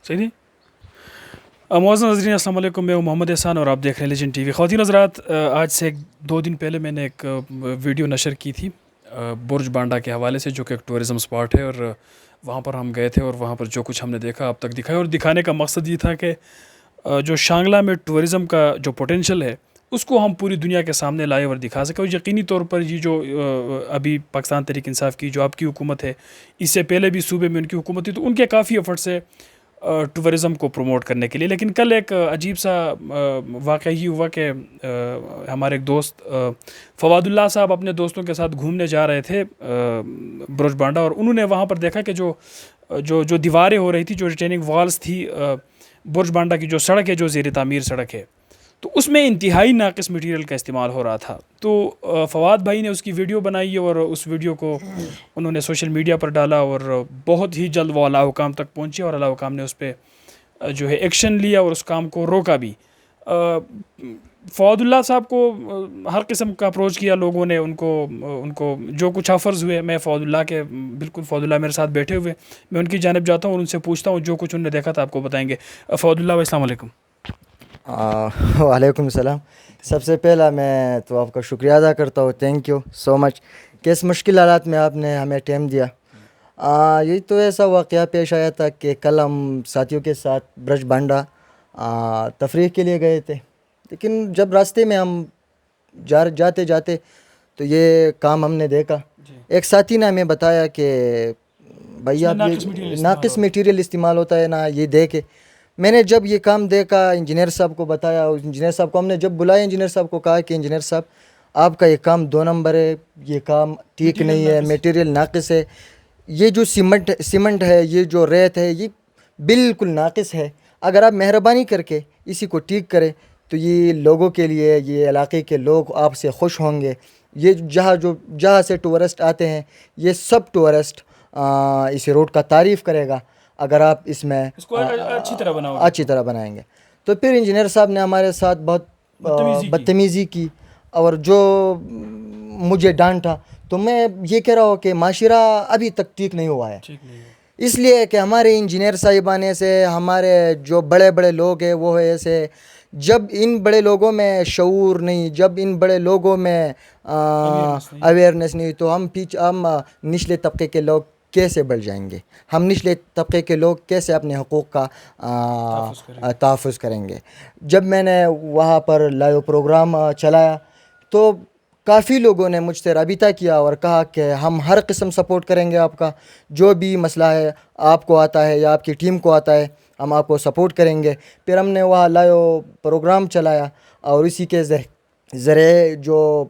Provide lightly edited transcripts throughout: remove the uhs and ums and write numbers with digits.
صحیح. معزز ناظرین السلام علیکم، میں ہوں محمد احسان اور آپ دیکھ رہے ہیں لیجنڈ ٹی وی. خواتین حضرات، آج سے 2 دن پہلے میں نے ایک ویڈیو نشر کی تھی برج بانڈا کے حوالے سے، جو کہ ایک ٹورزم اسپاٹ ہے، اور وہاں پر ہم گئے تھے اور وہاں پر جو کچھ ہم نے دیکھا آپ تک دکھایا. اور دکھانے کا مقصد یہ تھا کہ جو شانگلہ میں ٹورزم کا جو پوٹینشیل ہے اس کو ہم پوری دنیا کے سامنے لائے اور دکھا سکیں. اور یقینی طور پر یہ جو ابھی پاکستان تحریک انصاف کی جو آپ کی حکومت ہے، اس سے پہلے بھی صوبے میں ان کی حکومت تھی، تو ان کے کافی ایفرٹس ہے ٹورزم کو پروموٹ کرنے کے لیے. لیکن کل ایک عجیب سا واقعہ یہ ہوا کہ ہمارے ایک دوست فواد اللہ صاحب اپنے دوستوں کے ساتھ گھومنے جا رہے تھے برج بانڈا، اور انہوں نے وہاں پر دیکھا کہ جو دیواریں ہو رہی تھی، جو ریٹیننگ والز تھی برج بانڈا کی، جو سڑک ہے، جو زیر تعمیر سڑک ہے، تو اس میں انتہائی ناقص مٹیریل کا استعمال ہو رہا تھا. تو فواد بھائی نے اس کی ویڈیو بنائی اور اس ویڈیو کو انہوں نے سوشل میڈیا پر ڈالا، اور بہت ہی جلد وہ اعلیٰ حکام تک پہنچے اور اعلیٰ حکام نے اس پہ جو ہے ایکشن لیا اور اس کام کو روکا بھی. فواد اللہ صاحب کو ہر قسم کا اپروچ کیا لوگوں نے، ان کو جو کچھ آفرز ہوئے. میں فواد اللہ کے بالکل، فواد اللہ میرے ساتھ بیٹھے ہوئے، میں ان کی جانب جاتا ہوں اور ان سے پوچھتا ہوں جو کچھ انہوں نے دیکھا تھا آپ کو بتائیں گے. فواد اللہ، السلام علیکم. وعلیکم السلام. سب سے پہلا میں تو آپ کا شکریہ ادا کرتا ہوں، تھینک یو سو مچ کہ اس مشکل حالات میں آپ نے ہمیں ٹائم دیا. یہی تو ایسا واقعہ پیش آیا تھا کہ کل ہم ساتھیوں کے ساتھ برج بانڈا تفریح کے لیے گئے تھے، لیکن جب راستے میں ہم جاتے جاتے تو یہ کام ہم نے دیکھا. ایک ساتھی نے ہمیں بتایا کہ بھائی آپ یہ ناقص میٹیریل استعمال ہوتا ہے نا، یہ دیکھے. میں نے جب یہ کام دیکھا، انجینئر صاحب کو بتایا. انجینئر صاحب کو ہم نے جب بلایا، انجینئر صاحب کو کہا کہ انجینئر صاحب آپ کا یہ کام 2 نمبر ہے، یہ کام ٹھیک نہیں ہے، میٹیریل ناقص ہے. یہ جو سیمنٹ ہے، یہ جو ریت ہے، یہ بالکل ناقص ہے. اگر آپ مہربانی کر کے اسی کو ٹھیک کریں تو یہ لوگوں کے لیے، یہ علاقے کے لوگ آپ سے خوش ہوں گے. یہ جہاں سے ٹورسٹ آتے ہیں، یہ سب ٹورسٹ اس روڈ کا تعریف کرے گا اگر آپ اس میں اچھی طرح بنائیں گے. تو پھر انجینئر صاحب نے ہمارے ساتھ بہت بدتمیزی کی اور جو مجھے ڈانٹا. تو میں یہ کہہ رہا ہوں کہ معاشرہ ابھی تک ٹھیک نہیں ہوا ہے، اس لیے کہ ہمارے انجینئر صاحبانے سے، ہمارے جو بڑے بڑے لوگ ہیں وہ ایسے. جب ان بڑے لوگوں میں شعور نہیں، جب ان بڑے لوگوں میں اویئرنیس نہیں، تو ہم نچلے طبقے کے لوگ کیسے بڑھ جائیں گے؟ ہم نچلے طبقے کے لوگ کیسے اپنے حقوق کا تحفظ کریں گے؟ جب میں نے وہاں پر لائیو پروگرام چلایا تو کافی لوگوں نے مجھ سے رابطہ کیا اور کہا کہ ہم ہر قسم سپورٹ کریں گے آپ کا، جو بھی مسئلہ ہے آپ کو آتا ہے یا آپ کی ٹیم کو آتا ہے، ہم آپ کو سپورٹ کریں گے. پھر ہم نے وہاں لائیو پروگرام چلایا اور اسی کے ذریعے جو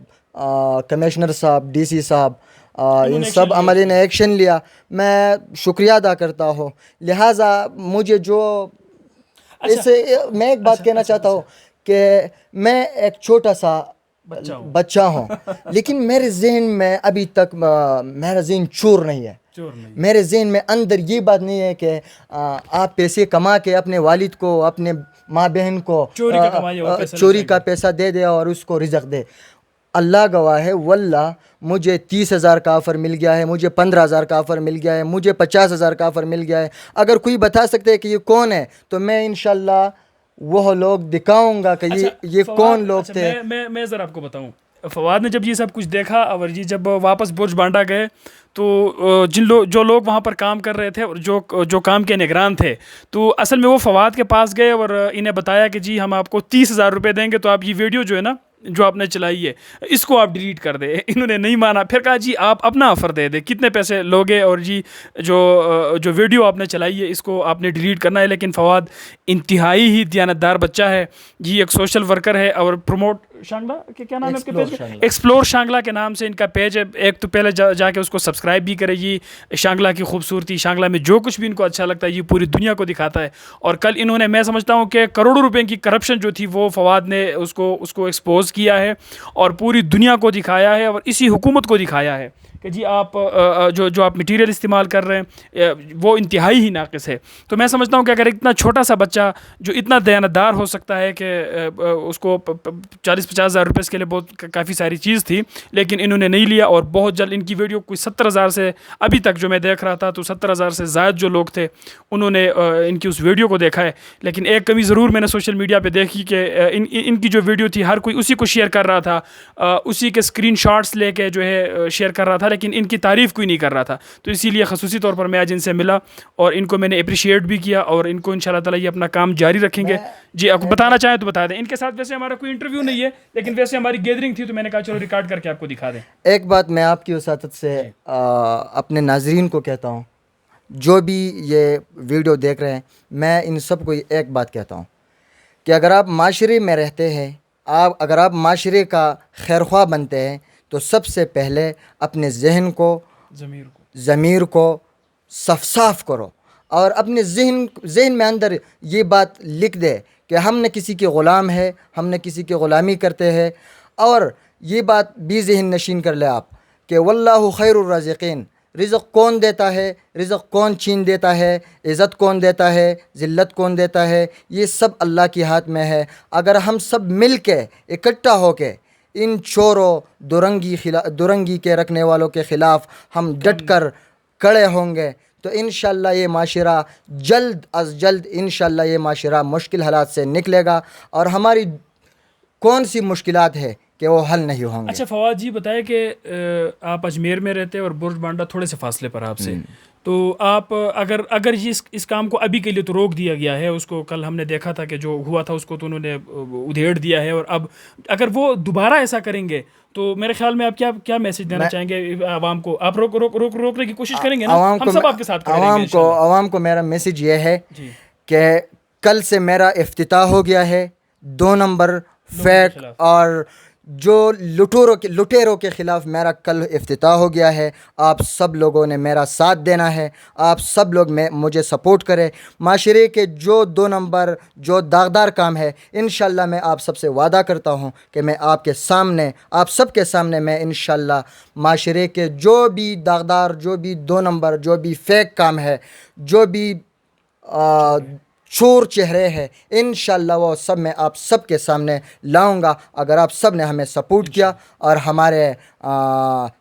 کمشنر صاحب، ڈی سی صاحب، ان سب عملے نے ایکشن لیا. میں شکریہ ادا کرتا ہوں. لہٰذا مجھے میں ایک بات کہنا چاہتا ہوں کہ میں ایک چھوٹا سا بچہ ہوں، لیکن میرے ذہن میں ابھی تک میرا ذہن چور نہیں ہے. میرے ذہن میں اندر یہ بات نہیں ہے کہ آپ پیسے کما کے اپنے والد کو، اپنے ماں بہن کو چوری کا پیسہ دے دے اور اس کو رزق دے. اللہ گواہ ہے، واللہ مجھے 30,000 کا آفر مل گیا ہے، مجھے 15,000 کا آفر مل گیا ہے، مجھے 50,000 کا آفر مل گیا ہے. اگر کوئی بتا سکتے کہ یہ کون ہے تو میں انشاءاللہ وہ لوگ دکھاؤں گا کہ یہ کون لوگ تھے. میں ذرا آپ کو بتاؤں، فواد نے جب یہ سب کچھ دیکھا اور یہ جب واپس برج بانڈا گئے تو جو لوگ وہاں پر کام کر رہے تھے اور جو کام کے نگران تھے، تو اصل میں وہ فواد کے پاس گئے اور انہیں بتایا کہ جی ہم آپ کو 30,000 روپے دیں گے، تو آپ یہ ویڈیو جو ہے نا جو آپ نے چلائی ہے اس کو آپ ڈیلیٹ کر دیں. انہوں نے نہیں مانا. پھر کہا جی آپ اپنا آفر دے دیں، کتنے پیسے لوگے، اور جی جو ویڈیو آپ نے چلائی ہے اس کو آپ نے ڈیلیٹ کرنا ہے. لیکن فواد انتہائی ہی دیانتدار بچہ ہے جی، ایک سوشل ورکر ہے اور پروموٹ شانگلہ کے کیا نام ہے آپ کے پیج؟ ایکسپلور شانگلہ کے نام سے ان کا پیج ہے. ایک تو پہلے جا کے اس کو سبسکرائب بھی کرے. یہ شانگلہ کی خوبصورتی، شانگلہ میں جو کچھ بھی ان کو اچھا لگتا ہے یہ پوری دنیا کو دکھاتا ہے. اور کل انہوں نے، میں سمجھتا ہوں کہ کروڑوں روپے کی کرپشن جو تھی وہ فواد نے اس کو ایکسپوز کیا ہے اور پوری دنیا کو دکھایا ہے اور اسی حکومت کو دکھایا ہے کہ جی آپ جو آپ مٹیریل استعمال کر رہے ہیں وہ انتہائی ہی ناقص ہے. تو میں سمجھتا ہوں کہ اگر اتنا چھوٹا سا بچہ جو اتنا دیانتدار ہو سکتا ہے کہ اس کو 10-50 ہزار روپے کے لیے بہت کافی ساری چیز تھی, لیکن انہوں نے نہیں لیا. اور بہت جلد ان کی ویڈیو کوئی 70,000 سے ابھی تک جو میں دیکھ رہا تھا تو 70,000 سے زائد جو لوگ تھے انہوں نے ان کی اس ویڈیو کو دیکھا ہے. لیکن ایک کمی ضرور میں نے سوشل میڈیا پہ دیکھی کہ ان کی جو ویڈیو تھی ہر کوئی اسی کو شیئر کر رہا تھا, اسی کے اسکرین شاٹس لے کے جو ہے شیئر کر رہا تھا, لیکن ان کی تعریف کوئی نہیں کر رہا تھا. تو اسی لیے خصوصی طور پر میں آج ان سے ملا اور ان کو میں نے اپریشیٹ بھی کیا, اور ان کو انشاءاللہ تعالیٰ یہ اپنا کام جاری رکھیں گے. جی آپ کو بتانا چاہیں تو بتا دیں. ان کے ساتھ ویسے ہمارا کوئی انٹرویو نہیں ہے, لیکن ویسے ہماری گیدرنگ تھی تو میں نے کہا چلو ریکارڈ کر کے آپ کو دکھا دیں. ایک بات میں آپ کی وساطت سے اپنے ناظرین کو کہتا ہوں, جو بھی یہ ویڈیو دیکھ رہے ہیں, میں ان سب کو ایک بات کہتا ہوں کہ اگر آپ معاشرے میں رہتے ہیں, اگر آپ معاشرے کا خیرخواہ بنتے ہیں, تو سب سے پہلے اپنے ذہن کو, ضمیر کو صاف کرو, اور اپنے ذہن میں اندر یہ بات لکھ دے کہ ہم نہ کسی کے غلام ہے, ہم نہ کسی کی غلامی کرتے ہیں. اور یہ بات بھی ذہن نشین کر لے آپ کہ واللہ خیر الرازقین, رزق کون دیتا ہے, رزق کون چھین دیتا ہے, عزت کون دیتا ہے, ذلت کون دیتا ہے, یہ سب اللہ کے ہاتھ میں ہے. اگر ہم سب مل کے اکٹھا ہو کے ان چوروں دورنگی کے رکھنے والوں کے خلاف ہم ڈٹ کر کھڑے ہوں گے تو انشاءاللہ یہ معاشرہ جلد از جلد انشاءاللہ یہ معاشرہ مشکل حالات سے نکلے گا, اور ہماری کون سی مشکلات ہے کہ وہ حل نہیں ہوں گے. اچھا فواد جی بتائیں کہ آپ اجمیر میں رہتے ہیں اور برج بانڈا تھوڑے سے فاصلے پر آپ سے, تو آپ اگر یہ اس کام کو ابھی کے لیے تو روک دیا گیا ہے, اس کو کل ہم نے دیکھا تھا کہ جو ہوا تھا اس کو تو انہوں نے ادھیڑ دیا ہے, اور اب اگر وہ دوبارہ ایسا کریں گے تو میرے خیال میں آپ کیا میسج دینا چاہیں گے عوام کو؟ آپ روکنے کی کوشش کریں گے نا, ہم سب آپ کے ساتھ کریں گے. عوام کو میرا میسج یہ ہے کہ کل سے میرا افتتاح ہو گیا ہے 2 نمبر فیک اور جو لٹیروں کے خلاف میرا کل افتتاح ہو گیا ہے. آپ سب لوگوں نے میرا ساتھ دینا ہے, آپ سب لوگ مجھے سپورٹ کریں. معاشرے کے جو 2 نمبر جو داغدار کام ہے, انشاءاللہ میں آپ سب سے وعدہ کرتا ہوں کہ میں آپ سب کے سامنے میں انشاءاللہ معاشرے کے جو بھی داغدار, جو بھی 2 نمبر, جو بھی فیک کام ہے, جو بھی چور چہرے ہیں, انشاءاللہ وہ سب میں آپ سب کے سامنے لاؤں گا, اگر آپ سب نے ہمیں سپورٹ کیا اور ہمارے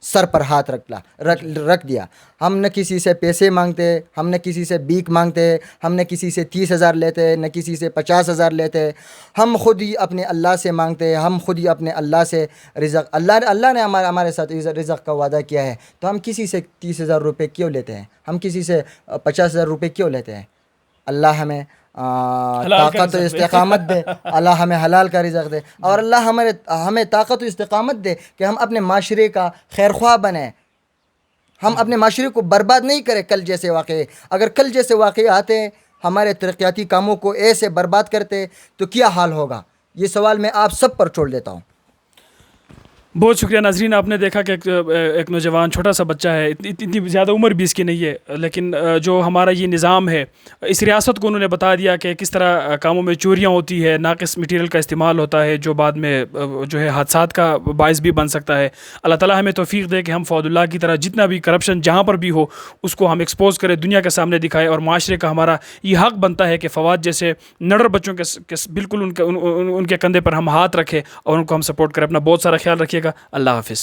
سر پر ہاتھ رکھ دیا. ہم نہ کسی سے پیسے مانگتے, ہم نہ کسی سے بھیک مانگتے, ہم نہ کسی سے 30,000 لیتے, نہ کسی سے 50,000 لیتے. ہم خود ہی اپنے اللہ سے مانگتے, ہم خود ہی اپنے اللہ سے رزق, اللہ نے ہمارے ساتھ رزق کا وعدہ کیا ہے, تو ہم کسی سے 30,000 روپے کیوں لیتے ہیں, ہم کسی سے 50,000 روپے کیوں لیتے ہیں؟ اللہ ہمیں طاقت و استقامت دے, اللہ ہمیں حلال کا رزق دے, اور اللہ ہمیں طاقت و استقامت دے کہ ہم اپنے معاشرے کا خیرخواہ بنیں, ہم اپنے معاشرے کو برباد نہیں کریں. کل جیسے واقعے, اگر کل جیسے واقعے آتے ہمارے ترقیاتی کاموں کو ایسے برباد کرتے تو کیا حال ہوگا, یہ سوال میں آپ سب پر چھوڑ دیتا ہوں. بہت شکریہ ناظرین. آپ نے دیکھا کہ ایک نوجوان چھوٹا سا بچہ ہے, اتنی زیادہ عمر بھی اس کی نہیں ہے, لیکن جو ہمارا یہ نظام ہے اس ریاست کو انہوں نے بتا دیا کہ کس طرح کاموں میں چوریاں ہوتی ہے, ناقص مٹیریل کا استعمال ہوتا ہے جو بعد میں جو ہے حادثات کا باعث بھی بن سکتا ہے. اللہ تعالیٰ ہمیں توفیق دے کہ ہم فواد اللہ کی طرح جتنا بھی کرپشن جہاں پر بھی ہو اس کو ہم ایکسپوز کریں, دنیا کے سامنے دکھائے, اور معاشرے کا ہمارا یہ حق بنتا ہے کہ فواد جیسے نڈر بچوں کے بالکل ان کے کندھے پر ہم ہاتھ رکھیں اور ان کو ہم سپورٹ کریں. اپنا بہت سارا خیال رکھیے گا. اللہ حافظ.